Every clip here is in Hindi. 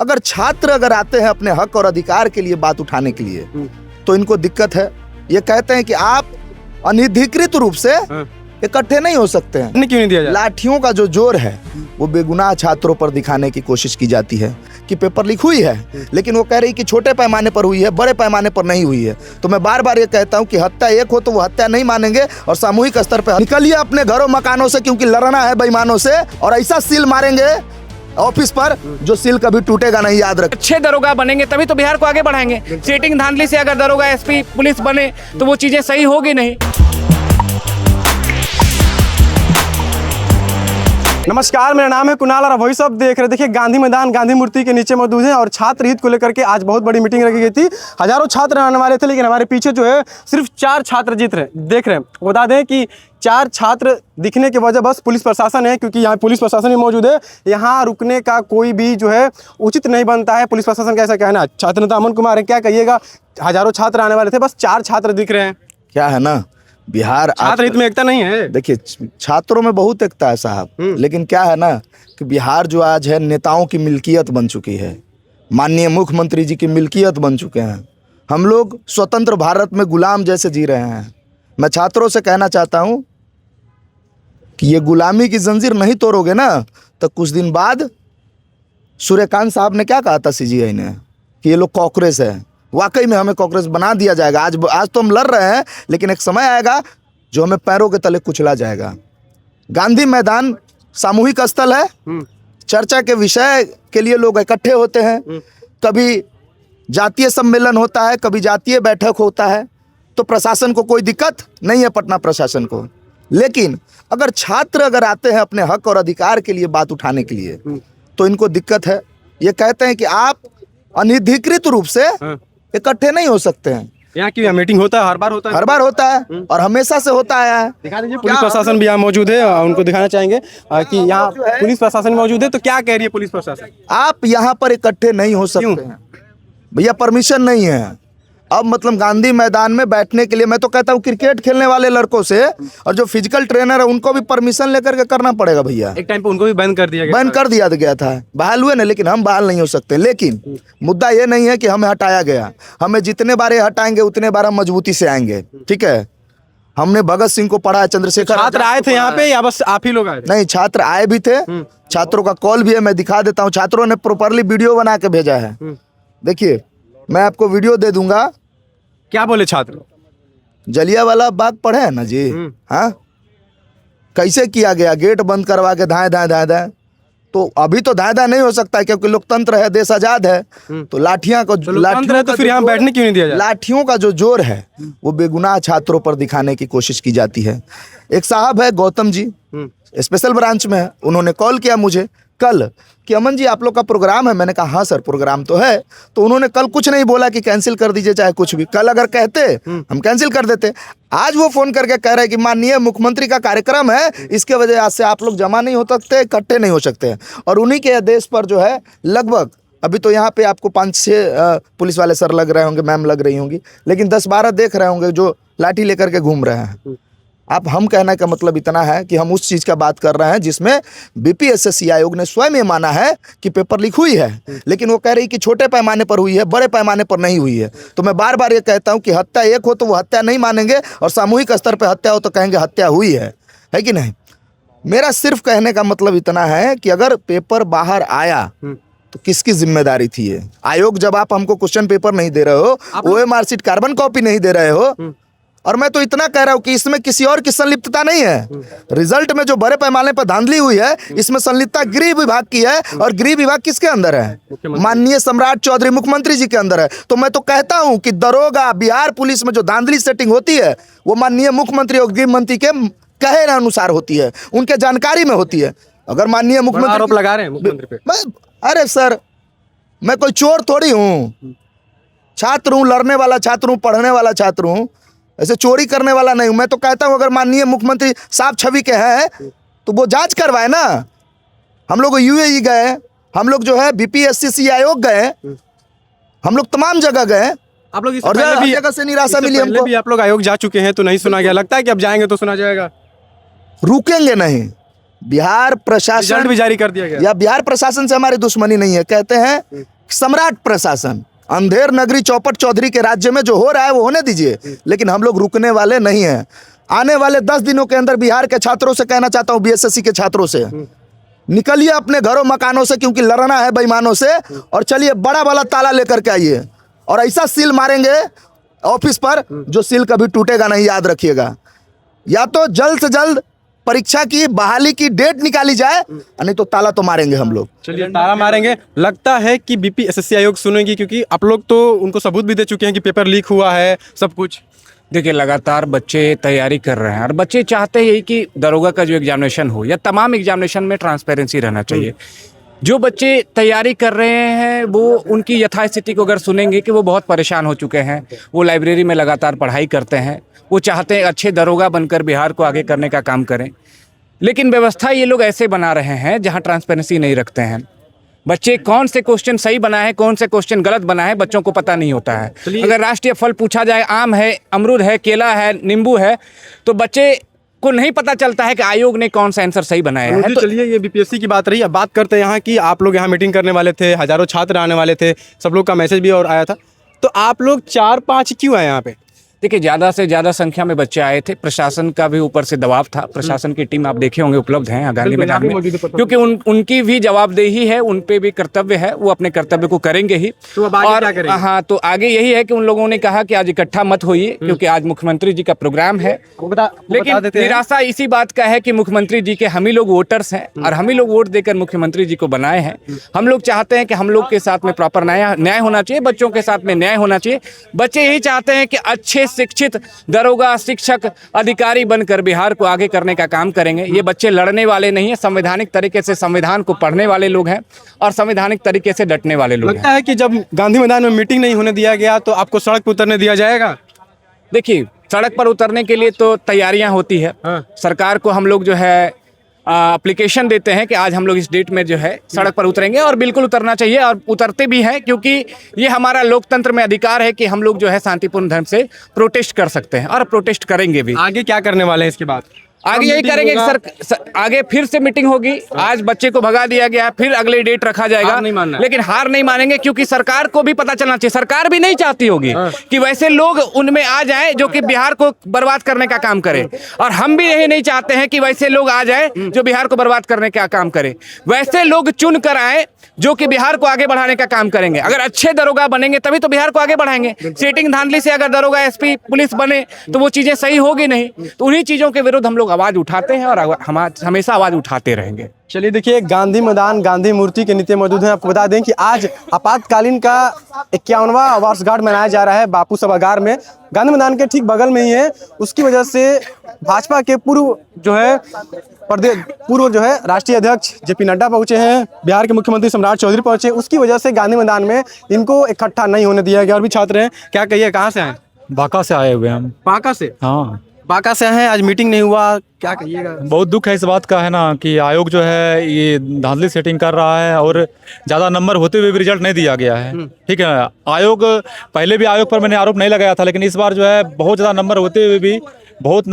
अगर छात्र अगर आते हैं अपने हक और अधिकार के लिए बात उठाने के लिए तो इनको दिक्कत है। ये कहते हैं कि आप अनधिकृत रूप से इकट्ठे नहीं हो सकते हैं। क्यों नहीं दिया जाए? लाठियों का जो जोर है वो बेगुनाह छात्रों पर दिखाने की कोशिश की जाती है कि पेपर लीक हुई है, लेकिन वो कह रही कि छोटे पैमाने पर हुई है, बड़े पैमाने पर नहीं हुई है। तो मैं बार बार ये कहता हूँ कि हत्या एक हो तो वो हत्या नहीं मानेंगे और सामूहिक स्तर पर निकलिए अपने घरों मकानों से, क्योंकि लड़ना है बेईमानों से और ऐसा सील मारेंगे ऑफिस पर जो सील कभी टूटेगा नहीं, याद रख। अच्छे दरोगा बनेंगे तभी तो बिहार को आगे बढ़ाएंगे। चीटिंग धांधली से अगर दरोगा एसपी पुलिस बने तो वो चीजें सही होगी नहीं। नमस्कार, मेरा नाम है कुणाल और वही सब देख रहे। देखिए, गांधी मैदान गांधी मूर्ति के नीचे मौजूद है और छात्र हित को लेकर के आज बहुत बड़ी मीटिंग रखी गई थी। हजारों छात्र आने वाले थे, लेकिन हमारे पीछे जो है सिर्फ 4 छात्र देख रहे हैं। बता दें कि 4 छात्र दिखने की वजह बस पुलिस प्रशासन है, क्योंकि यहाँ पुलिस प्रशासन भी मौजूद है। यहाँ रुकने का कोई भी जो है उचित नहीं बनता है। पुलिस प्रशासन का ऐसा कहना है। छात्र नेता अमन कुमार है, क्या कहिएगा? हजारों छात्र आने वाले थे, बस 4 छात्र दिख रहे हैं। क्या है ना, बिहार छात्र हित में एकता नहीं है। देखिए, छात्रों में बहुत एकता है साहब, लेकिन क्या है ना कि बिहार जो आज है नेताओं की मिल्कियत बन चुकी है, माननीय मुख्यमंत्री जी की मिल्कियत बन चुके हैं। हम लोग स्वतंत्र भारत में गुलाम जैसे जी रहे हैं। मैं छात्रों से कहना चाहता हूं कि ये गुलामी की जंजीर नहीं तोड़ोगे ना तो कुछ दिन बाद सूर्यकांत साहब ने क्या कहा था सीजीआई ने कि ये लोग कॉकरोच है। वाकई में हमें कॉकरोच बना दिया जाएगा। आज तो हम लड़ रहे हैं, लेकिन एक समय आएगा जो हमें पैरों के तले कुचला जाएगा। गांधी मैदान सामूहिक स्थल है, चर्चा के विषय के लिए लोग इकट्ठे होते हैं। कभी जातीय सम्मेलन होता है, कभी जातीय बैठक होता है, तो प्रशासन को कोई दिक्कत नहीं है, पटना प्रशासन को। लेकिन अगर छात्र अगर आते हैं अपने हक और अधिकार के लिए बात उठाने के लिए तो इनको दिक्कत है। ये कहते हैं कि आप अनधिकृत रूप से इकट्ठे नहीं हो सकते हैं। यहाँ की मीटिंग होता है, हर बार होता है, हर बार होता है और हमेशा से होता आया है। दिखा दीजिए, पुलिस प्रशासन भी यहाँ मौजूद है, उनको दिखाना चाहेंगे कि यहाँ पुलिस प्रशासन मौजूद है। तो क्या कह रही है पुलिस प्रशासन? आप यहाँ पर इकट्ठे नहीं हो सकते हैं भैया, परमिशन नहीं है। अब मतलब गांधी मैदान में बैठने के लिए मैं तो कहता हूँ क्रिकेट खेलने वाले लड़कों से और जो फिजिकल ट्रेनर है उनको भी परमिशन लेकर के करना पड़ेगा भैया। एक टाइम पे उनको भी बैन कर दिया गया था। बहाल हुए ना, लेकिन हम बहाल नहीं हो सकते। लेकिन मुद्दा ये नहीं है कि हमें हटाया गया। हमें जितने बार हटाएंगे उतने बार हम मजबूती से आएंगे, ठीक है। हमने भगत सिंह को पढ़ा है, चंद्रशेखर। छात्र आए थे यहाँ पे या बस आप ही लोग आए? नहीं, छात्र आए भी थे। छात्रों का कॉल भी है, मैं दिखा देता हूँ। छात्रों ने प्रॉपरली वीडियो बना के भेजा है। देखिए, मैं आपको वीडियो दे दूंगा। क्या बोले छात्र? जलियांवाला बाग पढ़े हैं ना जी? हाँ, कैसे किया गया, गेट बंद करवा के धाए धाए धाए धाए। तो अभी तो धाए धाए नहीं हो सकता है, क्योंकि लोकतंत्र है, देश आजाद है। तो लाठियों का तो फिर यहाँ बैठने क्यों नहीं दिया जाए? लाठियों का जो जोर है वो बेगुनाह छात्रों पर दिखाने की कोशिश की जाती है। एक साहब है गौतम जी, स्पेशल ब्रांच में है, उन्होंने कॉल किया मुझे कल कि अमन जी आप लोग का प्रोग्राम है। मैंने कहा हाँ सर, प्रोग्राम तो है। तो उन्होंने कल कुछ नहीं बोला कि कैंसिल कर दीजिए चाहे कुछ भी। कल अगर कहते हम कैंसिल कर देते। आज वो फोन करके कह रहे हैं कि माननीय मुख्यमंत्री का कार्यक्रम है, इसके वजह से आप लोग जमा नहीं हो सकते, इकट्ठे नहीं हो सकते हैं। और उन्हीं के आदेश पर जो है लगभग अभी तो यहाँ पे आपको 5-6 पुलिस वाले सर लग रहे होंगे, मैम लग रही होंगी, लेकिन 10-12 देख रहे होंगे जो लाठी लेकर के घूम रहे हैं। आप हम कहने का मतलब इतना है कि हम उस चीज़ का बात कर रहे हैं जिसमें बीपीएससी आयोग ने स्वयं ये माना है कि पेपर लीक हुई है, लेकिन वो कह रही कि छोटे पैमाने पर हुई है, बड़े पैमाने पर नहीं हुई है। तो मैं बार बार ये कहता हूँ कि हत्या एक हो तो वो हत्या नहीं मानेंगे और सामूहिक स्तर पर हत्या हो तो कहेंगे हत्या हुई है कि नहीं। मेरा सिर्फ कहने का मतलब इतना है कि अगर पेपर बाहर आया तो किसकी जिम्मेदारी थी ये? आयोग जब आप हमको क्वेश्चन पेपर नहीं दे रहे हो, ओएमआर शीट कार्बन कॉपी नहीं दे रहे हो, और मैं तो इतना कह रहा हूं कि इसमें किसी और की संलिप्तता नहीं है। रिजल्ट में जो बड़े पैमाने पर धांधली हुई है, इसमें संलिप्तता गृह विभाग की है। और गृह विभाग किसके अंदर है? माननीय सम्राट चौधरी मुख्यमंत्री जी के अंदर है। तो मैं तो कहता हूं कि दरोगा बिहार पुलिस में जो धांधली सेटिंग होती है वो माननीय मुख्यमंत्री और गृह मंत्री के कहे अनुसार होती है, उनके जानकारी में होती है। अगर माननीय मुख्यमंत्री आरोप लगा रहे हैं मुख्यमंत्री पे। अरे सर, मैं कोई चोर थोड़ी हूँ, छात्र हूँ, लड़ने वाला छात्र हूँ, पढ़ने वाला छात्र हूँ, ऐसे चोरी करने वाला नहीं हूँ। मैं तो कहता हूँ अगर माननीय मुख्यमंत्री साफ छवि के हैं तो वो जांच करवाए ना। हम लोग यूएई गए, हम लोग जो है बीपीएससी आयोग गए, हम लोग तमाम जगह गए, आप लोग और हर जगह से निराशा मिली हमको। आप लोग आयोग जा चुके हैं तो नहीं सुना गया, लगता है कि अब जाएंगे तो सुना जाएगा? रुकेंगे नहीं, बिहार रिजल्ट प्रशासन भी जारी कर दिया गया। या बिहार प्रशासन से हमारी दुश्मनी नहीं है, कहते हैं सम्राट प्रशासन। अंधेर नगरी चौपट चौधरी के राज्य में जो हो रहा है वो होने दीजिए, लेकिन हम लोग रुकने वाले नहीं हैं। आने वाले 10 दिनों के अंदर बिहार के छात्रों से कहना चाहता हूँ, बीएसएससी के छात्रों से, निकलिए अपने घरों मकानों से, क्योंकि लड़ना है बेईमानों से। और चलिए बड़ा वाला ताला लेकर के आइए और ऐसा सील मारेंगे ऑफिस पर जो सील कभी टूटेगा नहीं, याद रखिएगा। या तो जल्द से जल्द परीक्षा की बहाली की डेट निकाली जाए, नहीं तो ताला तो मारेंगे हम लोग। चलिए ताला मारेंगे। लगता है कि बीपीएससी आयोग सुनेगी, क्योंकि आप लोग तो उनको सबूत भी दे चुके हैं कि पेपर लीक हुआ है सब कुछ। देखिए, लगातार बच्चे तैयारी कर रहे हैं और बच्चे चाहते हैं कि दरोगा का जो एग्जामिनेशन हो या तमाम एग्जामिनेशन में ट्रांसपेरेंसी रहना चाहिए। जो बच्चे तैयारी कर रहे हैं वो उनकी यथास्थिति को अगर सुनेंगे कि वो बहुत परेशान हो चुके हैं, वो लाइब्रेरी में लगातार पढ़ाई करते हैं, वो चाहते हैं अच्छे दरोगा बनकर बिहार को आगे करने का काम करें, लेकिन व्यवस्था ये लोग ऐसे बना रहे हैं जहाँ ट्रांसपेरेंसी नहीं रखते हैं। बच्चे कौन से क्वेश्चन सही बना है, कौन से क्वेश्चन गलत बना है, बच्चों को पता नहीं होता है। अगर राष्ट्रीय फल पूछा जाए, आम है, अमरूद है, केला है, नींबू है, तो बच्चे को नहीं पता चलता है कि आयोग ने कौन सा आंसर सही बनाया है। तो चलिए, ये बीपीएससी की बात रही। अब बात करते हैं यहाँ की। आप लोग यहाँ मीटिंग करने वाले थे, हजारों छात्र आने वाले थे, सब लोग का मैसेज भी और आया था, तो आप लोग 4-5 क्यों आए यहाँ पे? देखिए, ज़्यादा से ज़्यादा संख्या में बच्चे आए थे। प्रशासन का भी ऊपर से दबाव था। प्रशासन की टीम आप देखे होंगे उपलब्ध है गांधी मैदान में, क्योंकि उनकी भी जवाबदेही है, उन पे भी कर्तव्य है, वो अपने कर्तव्य को करेंगे ही। तो अब आगे क्या करेंगे? हाँ, तो आगे यही है कि उन लोगों ने कहा कि आज इकट्ठा मत होइए, क्योंकि आज मुख्यमंत्री जी का प्रोग्राम है। लेकिन निराशा इसी बात का है कि मुख्यमंत्री जी के हम ही लोग वोटर्स हैं और हम ही लोग वोट देकर मुख्यमंत्री जी को बनाए हैं। हम लोग चाहते हैं कि हम लोग के साथ में प्रॉपर न्याय होना चाहिए, बच्चों के साथ में न्याय होना चाहिए। बच्चे यही चाहते हैं कि अच्छे शिक्षित दरोगा, शिक्षक, अधिकारी बनकर बिहार को आगे करने का काम करेंगे। ये बच्चे लड़ने वाले नहीं है, संवैधानिक तरीके से संविधान को पढ़ने वाले लोग हैं और संवैधानिक तरीके से डटने वाले लोग हैं। लगता है कि जब गांधी मैदान में मीटिंग नहीं होने दिया गया तो आपको सड़क पर उतरने दिया जाएगा? देखिए, सड़क पर उतरने के लिए तो तैयारियां होती है। सरकार को हम लोग जो है एप्लीकेशन देते हैं कि आज हम लोग इस डेट में जो है सड़क पर उतरेंगे, और बिल्कुल उतरना चाहिए और उतरते भी हैं, क्योंकि ये हमारा लोकतंत्र में अधिकार है कि हम लोग जो है शांतिपूर्ण ढंग से प्रोटेस्ट कर सकते हैं और प्रोटेस्ट करेंगे भी। आगे क्या करने वाले हैं इसके बाद? आगे यही करेंगे सर, आगे फिर से मीटिंग होगी। आज बच्चे को भगा दिया गया, फिर अगली डेट रखा जाएगा, लेकिन हार नहीं मानेंगे, क्योंकि सरकार को भी पता चलना चाहिए। सरकार भी नहीं चाहती होगी कि वैसे लोग उनमें आ जाए जो कि बिहार को बर्बाद करने का काम करे, और हम भी यही नहीं चाहते हैं कि वैसे लोग आ जाए जो बिहार को बर्बाद करने का काम करे। वैसे लोग चुन कर आए जो कि बिहार को आगे बढ़ाने का काम करेंगे। अगर अच्छे दरोगा बनेंगे तभी तो बिहार को आगे बढ़ाएंगे। सेटिंग धांधली से अगर दरोगा, एसपी, पुलिस बने तो वो चीजें सही होगी नहीं। तो उन्हीं चीजों के विरुद्ध हम लोग आवाज उठाते हैं और हम हमेशा आवाज उठाते रहेंगे। चलिए, देखिए, गांधी मैदान गांधी मूर्ति के नीचे मौजूद हैं। आपको बता दें कि आज आपातकालीन का 51वां वर्षगांठ मनाया जा रहा है बापू सभागार में। गांधी मैदान के ठीक बगल में ही है। उसकी वजह से भाजपा के पूर्व जो है राष्ट्रीय अध्यक्ष जेपी नड्डा पहुंचे हैं, बिहार के मुख्यमंत्री सम्राट चौधरी पहुंचे। उसकी वजह से गांधी मैदान में इनको इकट्ठा नहीं होने दिया गया। और भी छात्र हैं, क्या कहिए, कहाँ से आए? बांका से आए हुए हम। बांका से? हाँ, बांका से हैं। आज मीटिंग नहीं हुआ, क्या कहिएगा? बहुत दुख है इस बात का, है ना, कि आयोग जो है ये धांधली सेटिंग कर रहा है और ज़्यादा नंबर होते हुए भी रिजल्ट नहीं दिया गया है। ठीक है, आयोग पहले भी आयोग पर मैंने आरोप नहीं लगाया था, लेकिन इस बार जो है बहुत ज़्यादा नंबर होते हुए भी बहुत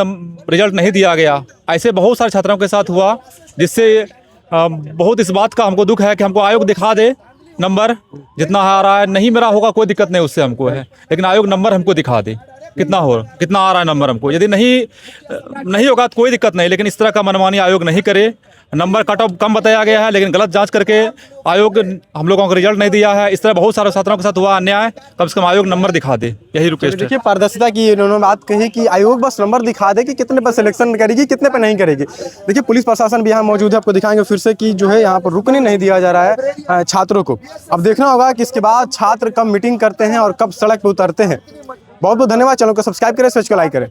रिजल्ट नहीं दिया गया। ऐसे बहुत सारे छात्रों के साथ हुआ, जिससे बहुत इस बात का हमको दुख है कि हमको आयोग दिखा दे नंबर जितना आ रहा है। नहीं मेरा होगा कोई दिक्कत नहीं उससे हमको है, लेकिन आयोग नंबर हमको दिखा दे कितना आ रहा है नंबर हमको। यदि नहीं होगा तो कोई दिक्कत नहीं, लेकिन इस तरह का मनमानी आयोग नहीं करे। नंबर कट ऑफ कम बताया गया है, लेकिन गलत जांच करके आयोग हम लोगों को रिजल्ट नहीं दिया है। इस तरह बहुत सारे छात्रों के साथ हुआ अन्याय। कम से कम आयोग नंबर दिखा दे, यही रिक्वेस्ट है। देखिए, पारदर्शिता की इन्होंने बात कही कि आयोग बस नंबर दिखा दे कि कितने पर सिलेक्शन करेगी, कितने पर नहीं करेगी। देखिए, पुलिस प्रशासन भी यहाँ मौजूद है। आपको दिखाएंगे फिर से कि जो है यहाँ पर रुकने नहीं दिया जा रहा है छात्रों को। अब देखना होगा कि इसके बाद छात्र कब मीटिंग करते हैं और कब सड़क पर उतरते हैं। बहुत बहुत धन्यवाद। चैनल को सब्सक्राइब करें, स्विच को लाइक करें।